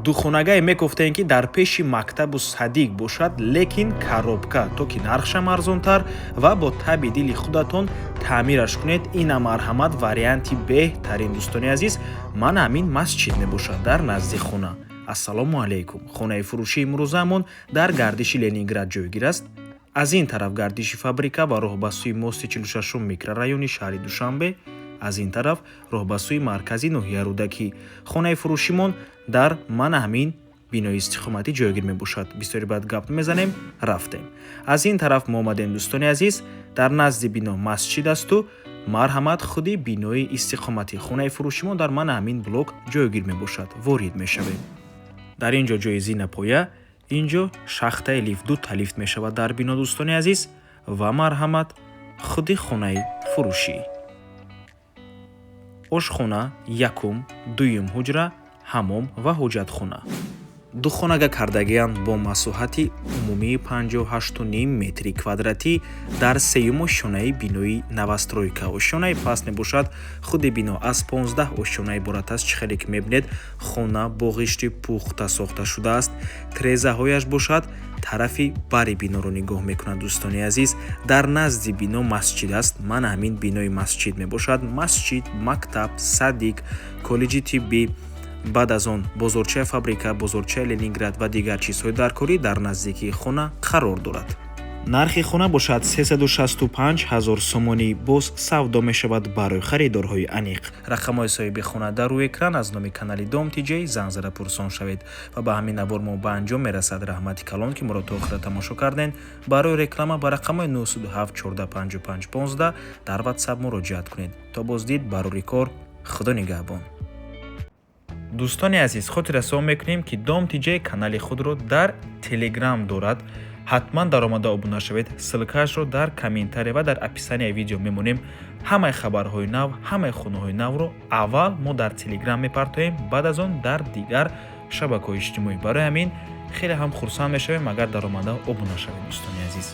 духонагае мегуфтем ки дар пеши мактабу садиқ бошад, лекин коробка, то ки нархшам арзонтар ва бо таби дили худатон таъмираш кунед. Ина марҳамат варианти беҳтарин. Дӯстони азиз, ман ҳамин масҷид мебошад дар назди хона. ассалому алайкум. Хонаи фурӯшии имрӯзаамон дар гардиши Ленинград ҷойгир аст. аз ин тараф гардиши фабрика ва роҳбасӯи мости 46 микрорайони шаҳри Душанбе, аз ин тараф роҳбасӯи маркази ноҳияи Рӯдакӣ. Хонаи фурӯшимон дар Манамин бинои истиқоматӣ ҷойгир мебошад. Бисёри баъд гап мезанем, рафтем. аз ин тараф мо омадем. Дӯстони азиз, дар назди бино масҷид асту марҳамат худи бинои истиқоматӣ. хонаи фурӯшимон дар Манамин блок ҷойгир мебошад. ворид мешавем. дар ин ҷо ҷои зинапоя, ин ҷо шахтаи лифт, дута лифт мешавад дар бино. дӯстони азиз, ва марҳамат худи хонаи фурӯшӣ. ошхона, якум, дуюм ҳуҷра, ҳаммом ва ҳоҷатхона. духонага кардагиянд бо масоҳати умумии 58.5 метри квадратӣ дар сеюм ошёнаи бинои навастройка. ошёнаи паст мебошад. худи бино аз 15 ошёна иборат аст. чӣ хеле ки мебинед, хона бо ғишти пухта сохта шудааст. трезаҳояш бошад. тарафи бари биноро нигоҳ мекунад. дӯстони азиз, дар назди бино масҷид аст. ман ҳамин бинои масҷид мебошад. масҷид, мактаб, садиқ, коллеҷи тиббӣ, баъд аз он бозорчаи фабрика, бозорчаи Ленинград ва дигар чизҳои даркорӣ дар наздикии хона қарор дорад. нархи хона бошад 365 000 сомонӣ. боз савдо мешавад барои харидорҳои аниқ. рақамҳои соҳиби хона дар рӯи экран. аз номи канали Дом Тиҷей занг зада пурсон шавед ва ба ҳамин навор мо ба анҷом мерасад. раҳмати калон ки моро то охира тамошо карден. барои реклама ба рақамҳои 927 14 55 15 дар WhatsApp муроҷиат кунед. то боздид барори кор. худо нигаҳбон. дӯстони азиз, хотиррасо мекунем ки Дом Тиҷей канали худро дар Telegram дорад. ҳатман даромада обуна шавед. ссилкаашро дар комментария ва дар описанияи видео мемонем. ҳамаи хабарҳои нав, ҳамаи хонаҳои навро аввал мо дар Telegram мепартоем, баъд аз он дар дигар шабакаҳои иҷтимоӣ. барои ҳамин хеле ҳам хурсанд мешавем агар даромада обуна шавед. дӯстони азиз.